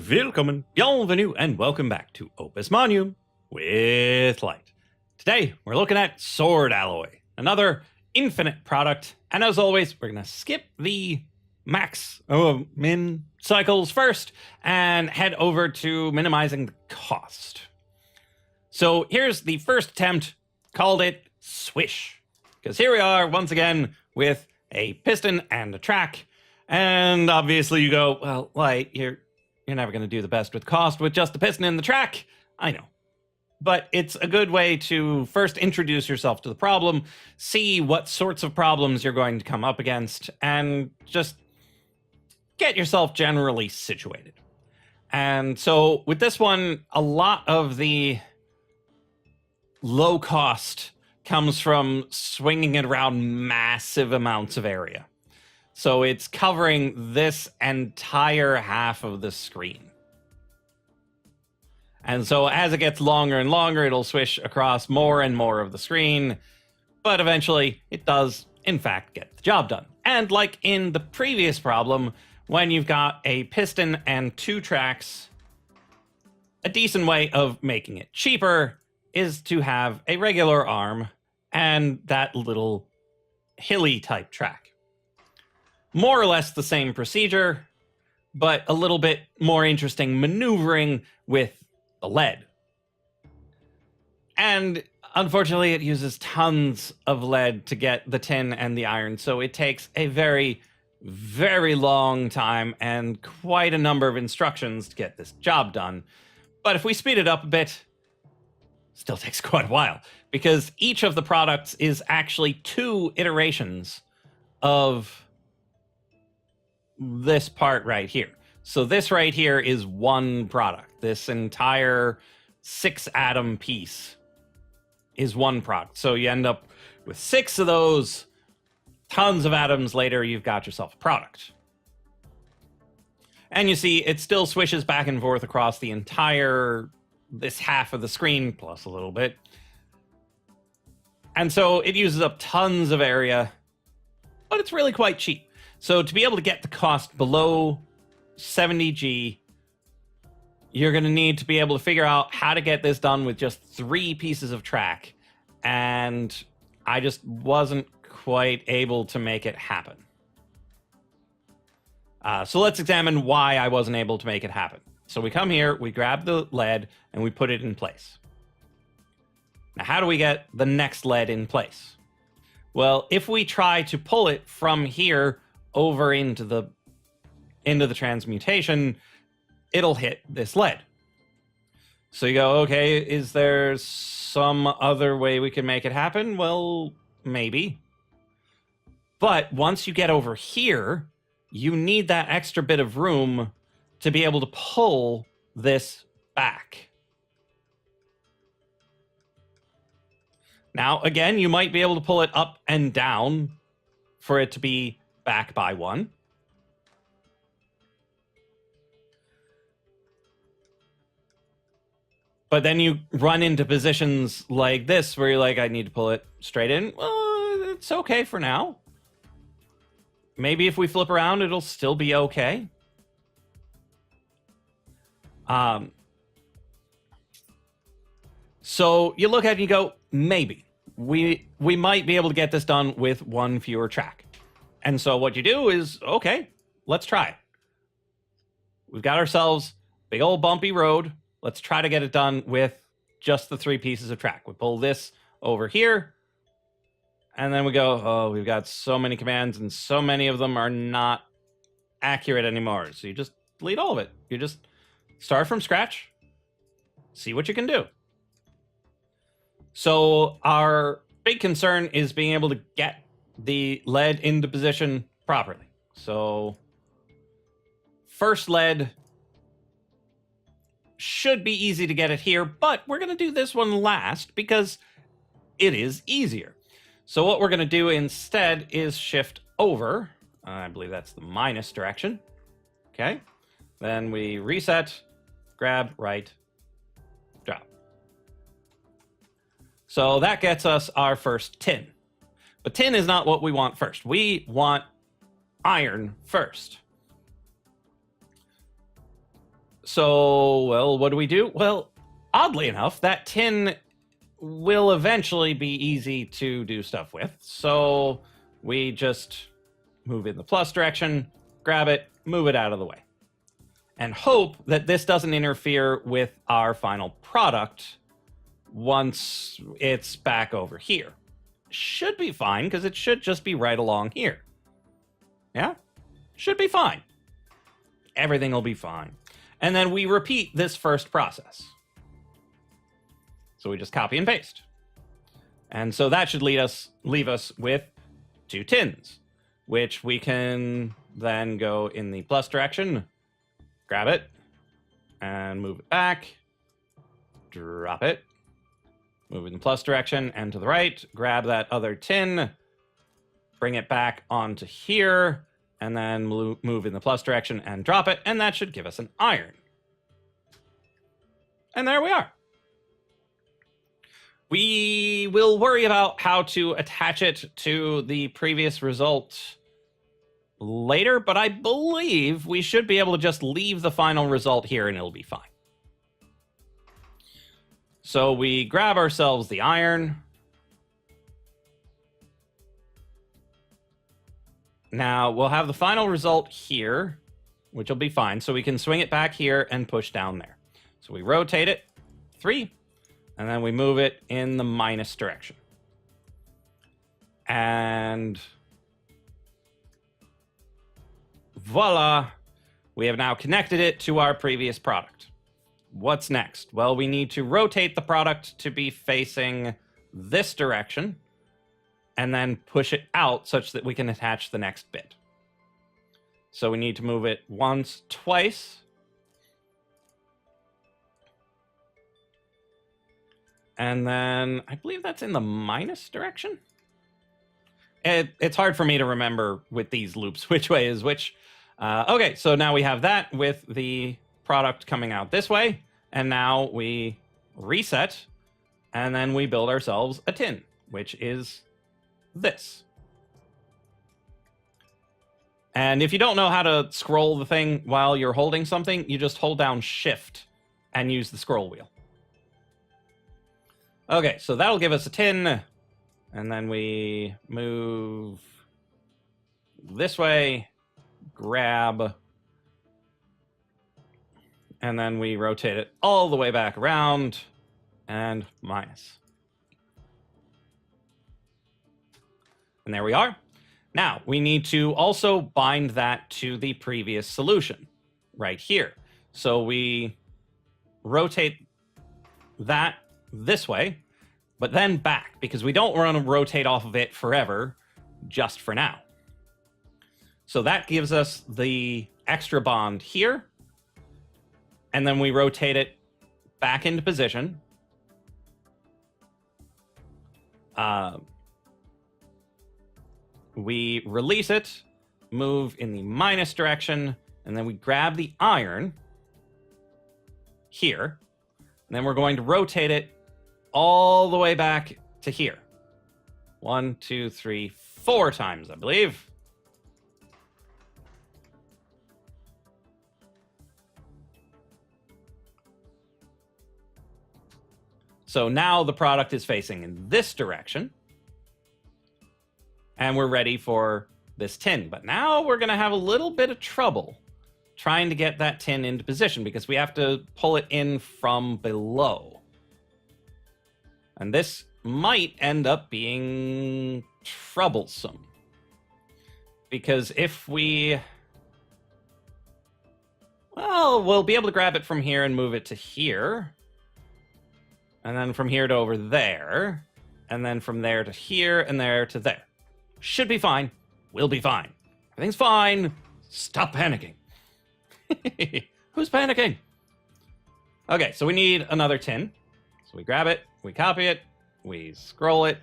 Willkommen, bienvenue, and welcome back to Opus Magnum with Lyte. Today, we're looking at Sword Alloy, another infinite product, and as always, we're going to skip the min cycles first and head over to minimizing the cost. So here's the first attempt, called it Swish, because here we are once again with a piston and a track, and obviously you go, well, Lyte, you're never going to do the best with cost with just the piston and the track. I know. But it's a good way to first introduce yourself to the problem, see what sorts of problems you're going to come up against, and just get yourself generally situated. And so with this one, a lot of the low cost comes from swinging it around massive amounts of area. So it's covering this entire half of the screen. And so as it gets longer and longer, it'll swish across more and more of the screen. But eventually, it does, in fact, get the job done. And like in the previous problem, when you've got a piston and two tracks, a decent way of making it cheaper is to have a regular arm and that little hilly type track. More or less the same procedure, but a little bit more interesting maneuvering with the lead. And unfortunately, it uses tons of lead to get the tin and the iron, so it takes a very, very long time and quite a number of instructions to get this job done. But if we speed it up a bit, still takes quite a while, because each of the products is actually 2 iterations of this part right here. So this right here is one product. This entire 6-atom piece is one product. So you end up with 6 of those, tons of atoms later, you've got yourself a product. And you see, it still swishes back and forth across the entire, this half of the screen, plus a little bit. And so it uses up tons of area, but it's really quite cheap. So to be able to get the cost below 70G, you're going to need to be able to figure out how to get this done with just 3 pieces of track. And I just wasn't quite able to make it happen. So let's examine why I wasn't able to make it happen. So we come here, we grab the lead, and we put it in place. Now, how do we get the next lead in place? Well, if we try to pull it from here over into the transmutation, it'll hit this lead. So you go, okay, is there some other way we can make it happen? Well, maybe. But once you get over here, you need that extra bit of room to be able to pull this back. Now, again, you might be able to pull it up and down for it to be back by 1. But then you run into positions like this where you're like, I need to pull it straight in. Well, it's okay for now. Maybe if we flip around, it'll still be okay. So you look at it and you go, maybe. We might be able to get this done with 1 fewer track. And so what you do is, okay, let's try it. We've got ourselves a big old bumpy road. Let's try to get it done with just the 3 pieces of track. We pull this over here, and then we go, oh, we've got so many commands, and so many of them are not accurate anymore. So you just delete all of it. You just start from scratch, see what you can do. So our big concern is being able to get the lead into position properly. So first lead should be easy to get it here, but we're going to do this one last because it is easier. So what we're going to do instead is shift over. I believe that's the minus direction. Okay. Then we reset, grab, right, drop. So that gets us our first tin. But tin is not what we want first. We want iron first. So, well, what do? Well, oddly enough, that tin will eventually be easy to do stuff with. So we just move in the plus direction, grab it, move it out of the way, and hope that this doesn't interfere with our final product once it's back over here. Should be fine, because it should just be right along here. Yeah? Should be fine. Everything will be fine. And then we repeat this first process. So we just copy and paste. And so that should leave us with 2 tins, which we can then go in the plus direction, grab it, and move it back, drop it, move in the plus direction and to the right, grab that other tin, bring it back onto here, and then move in the plus direction and drop it, and that should give us an iron. And there we are. We will worry about how to attach it to the previous result later, but I believe we should be able to just leave the final result here and it'll be fine. So we grab ourselves the iron. Now we'll have the final result here, which will be fine. So we can swing it back here and push down there. So we rotate it 3, and then we move it in the minus direction. And voila, we have now connected it to our previous product. What's next? Well, we need to rotate the product to be facing this direction and then push it out such that we can attach the next bit. So we need to move it once, twice. And then I believe that's in the minus direction. It's hard for me to remember with these loops which way is which. Okay, so now we have that with the product coming out this way. And now we reset. And then we build ourselves a tin, which is this. And if you don't know how to scroll the thing while you're holding something, you just hold down Shift and use the scroll wheel. Okay, so that'll give us a tin. And then we move this way, grab, and then we rotate it all the way back around and minus. And there we are. Now, we need to also bind that to the previous solution right here. So we rotate that this way, but then back, because we don't want to rotate off of it forever, just for now. So that gives us the extra bond here, and then we rotate it back into position. We release it, move in the minus direction, and then we grab the iron here, and then we're going to rotate it all the way back to here. 1, 2, 3, 4 times, I believe. So now the product is facing in this direction. And we're ready for this tin. But now we're going to have a little bit of trouble trying to get that tin into position because we have to pull it in from below. And this might end up being troublesome. Because if we... Well, we'll be able to grab it from here and move it to here. And then from here to over there. And then from there to here and there to there. Should be fine. We'll be fine. Everything's fine. Stop panicking. Who's panicking? Okay, so we need another tin. So we grab it, we copy it, we scroll it,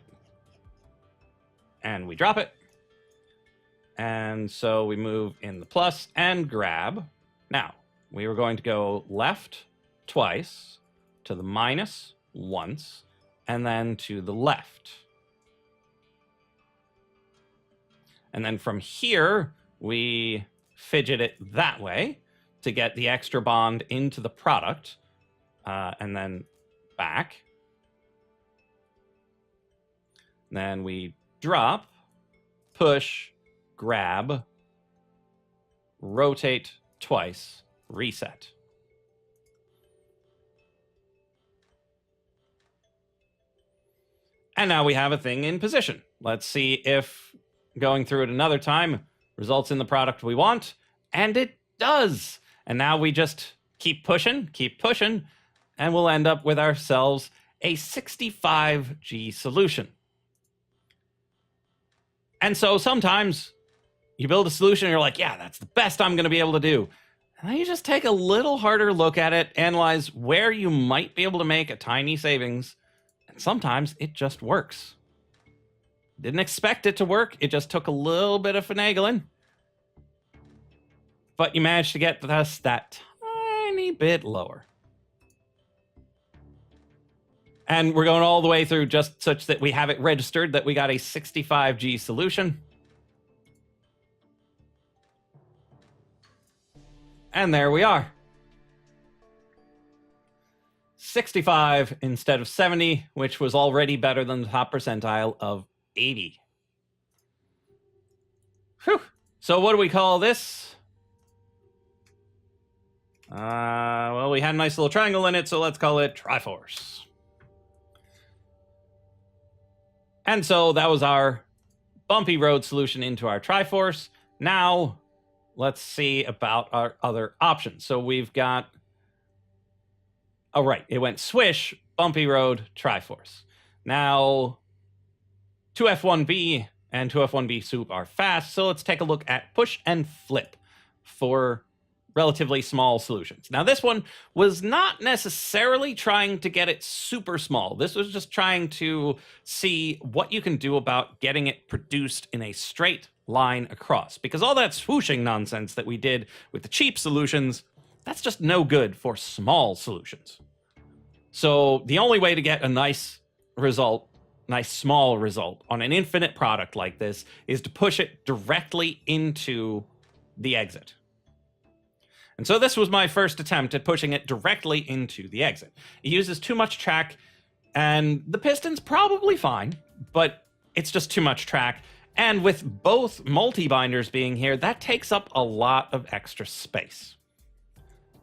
and we drop it. And so we move in the plus and grab. Now, we were going to go left twice, to the minus once, and then to the left. And then from here, we fidget it that way to get the extra bond into the product, and then back. Then we drop, push, grab, rotate twice, reset. And now we have a thing in position. Let's see if going through it another time results in the product we want. And it does. And now we just keep pushing, and we'll end up with ourselves a 65G solution. And so sometimes you build a solution and you're like, yeah, that's the best I'm going to be able to do. And then you just take a little harder look at it, analyze where you might be able to make a tiny savings. And sometimes it just works. Didn't expect it to work. It just took a little bit of finagling. But you managed to get us that tiny bit lower. And we're going all the way through just such that we have it registered that we got a 65G solution. And there we are. 65 instead of 70, which was already better than the top percentile of 80. Whew. So what do we call this? Well, we had a nice little triangle in it, so let's call it Triforce. And so that was our bumpy road solution into our Triforce. Now, let's see about our other options. So we've got... Oh, right. It went Swish, bumpy road, Triforce. Now, 2F1B and 2F1B soup are fast, so let's take a look at push and flip for relatively small solutions. Now, this one was not necessarily trying to get it super small. This was just trying to see what you can do about getting it produced in a straight line across. Because all that swooshing nonsense that we did with the cheap solutions, that's just no good for small solutions. So the only way to get a nice result, nice small result on an infinite product like this is to push it directly into the exit. And so this was my first attempt at pushing it directly into the exit. It uses too much track, and the piston's probably fine, but it's just too much track. And with both multi-binders being here, that takes up a lot of extra space.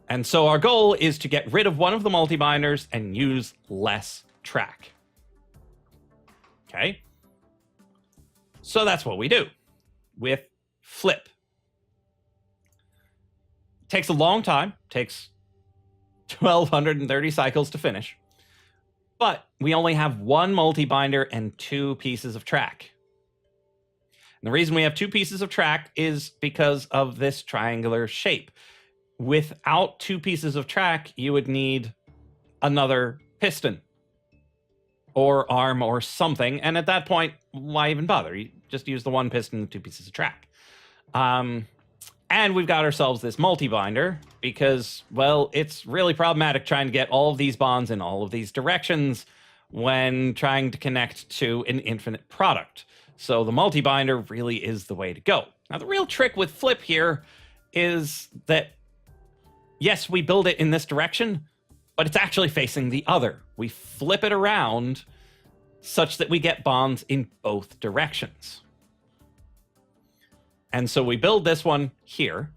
And so our goal is to get rid of one of the multi-binders and use less track. Okay? So that's what we do with flip. Takes a long time, takes 1,230 cycles to finish, but we only have one multi-binder and 2 pieces of track. And the reason we have 2 pieces of track is because of this triangular shape. Without 2 pieces of track, you would need another piston or arm or something, and at that point, why even bother? You just use the 1 piston and 2 pieces of track. And we've got ourselves this multi-binder because, well, it's really problematic trying to get all of these bonds in all of these directions when trying to connect to an infinite product. So the multi-binder really is the way to go. Now, the real trick with flip here is that, yes, we build it in this direction, but it's actually facing the other. We flip it around such that we get bonds in both directions. And so we build this one here,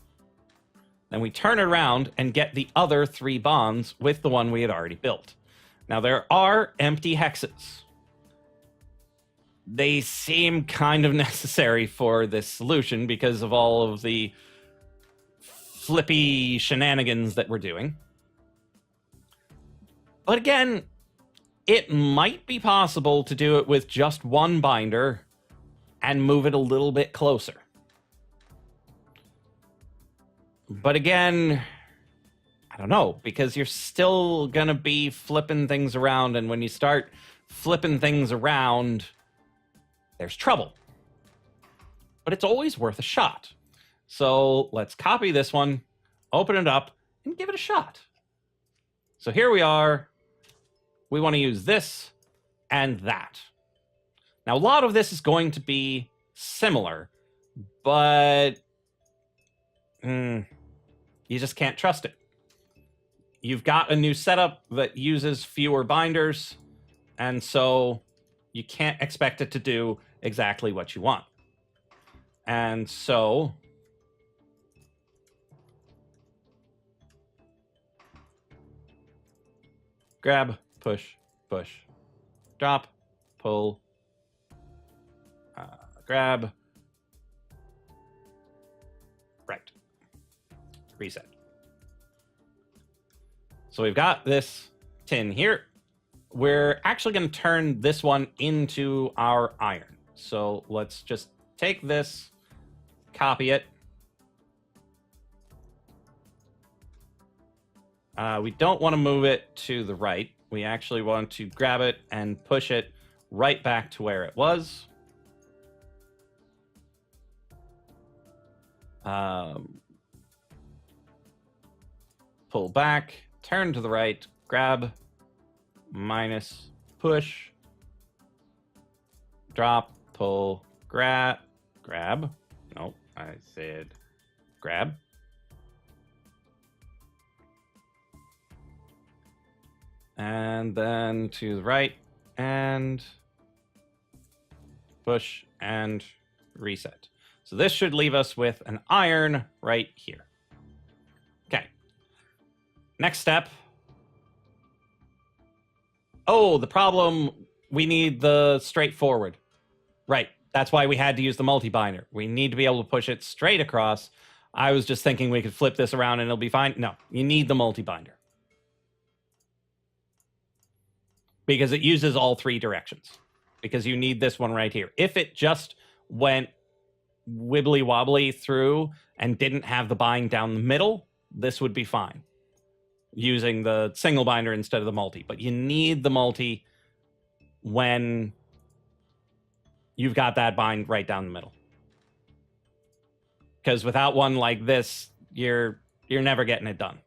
then we turn it around and get the other 3 bonds with the one we had already built. Now, there are empty hexes. They seem kind of necessary for this solution because of all of the flippy shenanigans that we're doing. But again, it might be possible to do it with just 1 binder and move it a little bit closer. But again, I don't know, because you're still going to be flipping things around, and when you start flipping things around, there's trouble. But it's always worth a shot. So let's copy this one, open it up, and give it a shot. So here we are. We want to use this and that. Now, a lot of this is going to be similar, but You just can't trust it. You've got a new setup that uses fewer binders, and so you can't expect it to do exactly what you want. And so grab, push, push, drop, pull, grab, right, reset. So we've got this tin here. We're actually going to turn this one into our iron. So let's just take this, copy it. We don't want to move it to the right. We actually want to grab it and push it right back to where it was. Pull back, turn to the right, grab, minus, push, drop, pull, grab. No, I said grab. And then to the right, and push and reset. So this should leave us with an iron right here. Okay. Next step. Oh, the problem, we need the straightforward. Right. That's why we had to use the multi-binder. We need to be able to push it straight across. I was just thinking we could flip this around and it'll be fine. No, you need the multi-binder. Because it uses all three directions. Because you need this one right here. If it just went wibbly wobbly through and didn't have the bind down the middle, this would be fine. Using the single binder instead of the multi. But you need the multi when you've got that bind right down the middle. Because without one like this, you're never getting it done.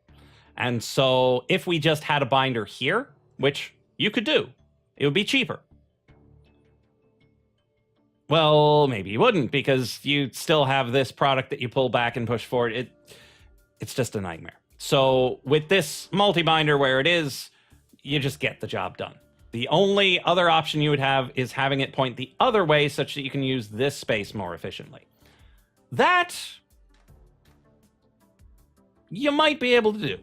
And so if we just had a binder here, which you could do, it would be cheaper. Well, maybe you wouldn't, because you still have this product that you pull back and push forward. It's just a nightmare. So with this multi-binder where it is, you just get the job done. The only other option you would have is having it point the other way such that you can use this space more efficiently. That you might be able to do.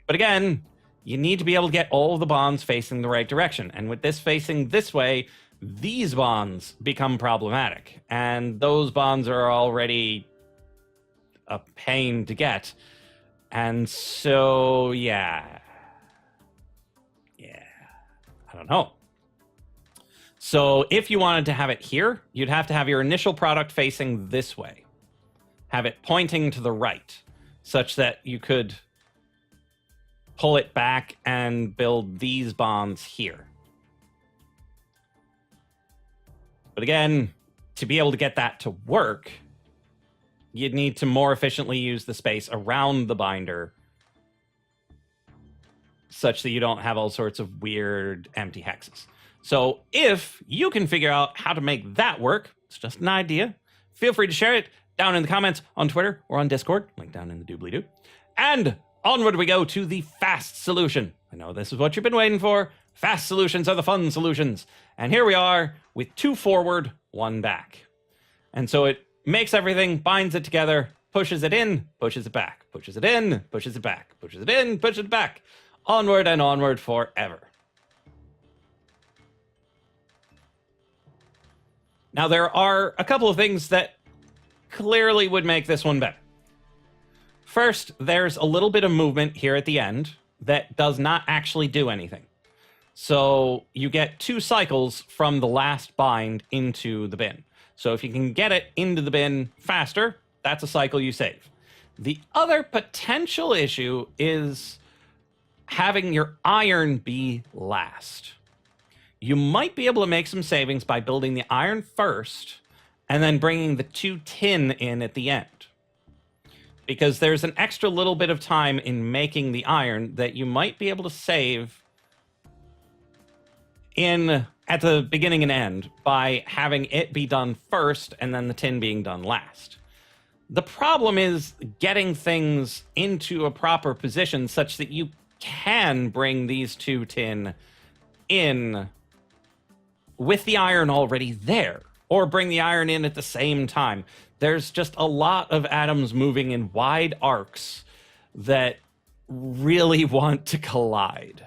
But again, you need to be able to get all of the bonds facing the right direction. And with this facing this way, these bonds become problematic. And those bonds are already a pain to get. And so, yeah, I don't know. So if you wanted to have it here, you'd have to have your initial product facing this way. Have it pointing to the right, such that you could pull it back and build these bonds here. But again, to be able to get that to work, you'd need to more efficiently use the space around the binder such that you don't have all sorts of weird empty hexes. So if you can figure out how to make that work, it's just an idea, feel free to share it down in the comments on Twitter or on Discord, link down in the doobly-doo. And onward we go to the fast solution. I know this is what you've been waiting for. Fast solutions are the fun solutions. And here we are with 2 forward, 1 back. And so it makes everything, binds it together, pushes it in, pushes it back, pushes it in, pushes it back, pushes it in, pushes it back. Onward and onward forever. Now there are a couple of things that clearly would make this one better. First, there's a little bit of movement here at the end that does not actually do anything. So you get 2 cycles from the last bind into the bin. So if you can get it into the bin faster, that's a cycle you save. The other potential issue is having your iron be last. You might be able to make some savings by building the iron first and then bringing the 2 tin in at the end. Because there's an extra little bit of time in making the iron that you might be able to save at the beginning and end by having it be done first and then the tin being done last. The problem is getting things into a proper position such that you can bring these two tin in with the iron already there, or bring the iron in at the same time. There's just a lot of atoms moving in wide arcs that really want to collide.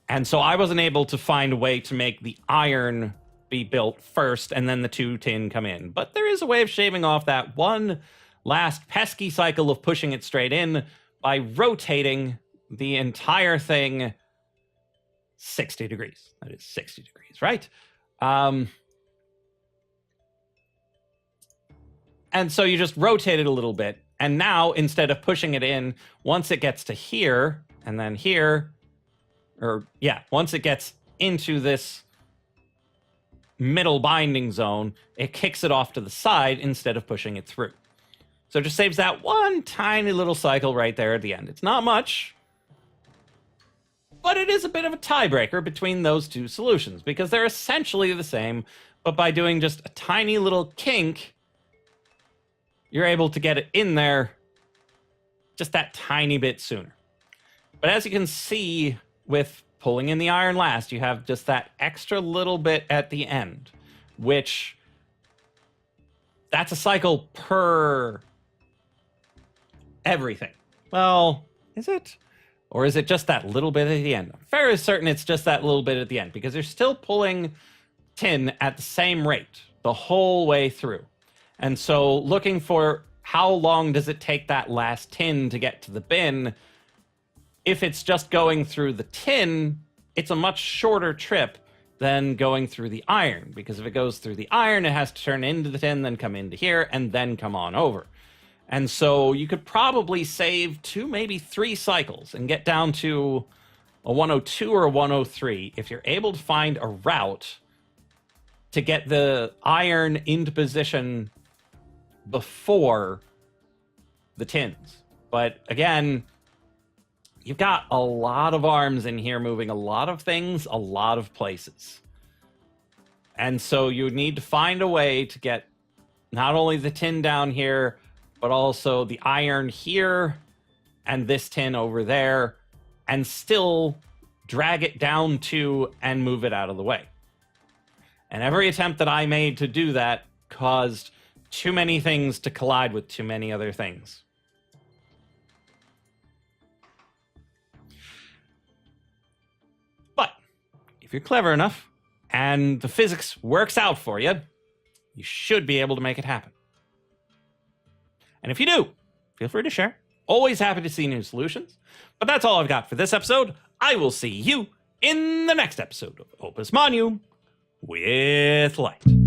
And so I wasn't able to find a way to make the iron be built first and then the two tin come in. But there is a way of shaving off that one last pesky cycle of pushing it straight in by rotating the entire thing 60 degrees. That is 60 degrees, right? And so you just rotate it a little bit. And now, instead of pushing it in, once it gets to here, and then here, once it gets into this middle binding zone, it kicks it off to the side instead of pushing it through. So it just saves that one tiny little cycle right there at the end. It's not much, but it is a bit of a tiebreaker between those two solutions because they're essentially the same, but by doing just a tiny little kink, you're able to get it in there just that tiny bit sooner. But as you can see with pulling in the iron last, you have just that extra little bit at the end, which that's a cycle per everything. Well, is it? Or is it just that little bit at the end? I'm fairly certain it's just that little bit at the end because you're still pulling tin at the same rate the whole way through. And so looking for how long does it take that last tin to get to the bin, if it's just going through the tin, it's a much shorter trip than going through the iron. Because if it goes through the iron, it has to turn into the tin, then come into here, and then come on over. And so you could probably save 2, maybe 3 cycles and get down to a 102 or a 103 if you're able to find a route to get the iron into position before the tins. But again, you've got a lot of arms in here moving a lot of things, a lot of places. And so you need to find a way to get not only the tin down here, but also the iron here and this tin over there, and still drag it down to and move it out of the way. And every attempt that I made to do that caused too many things to collide with too many other things. But if you're clever enough and the physics works out for you, you should be able to make it happen. And if you do, feel free to share. Always happy to see new solutions. But that's all I've got for this episode. I will see you in the next episode of Opus Magnum with Lyte.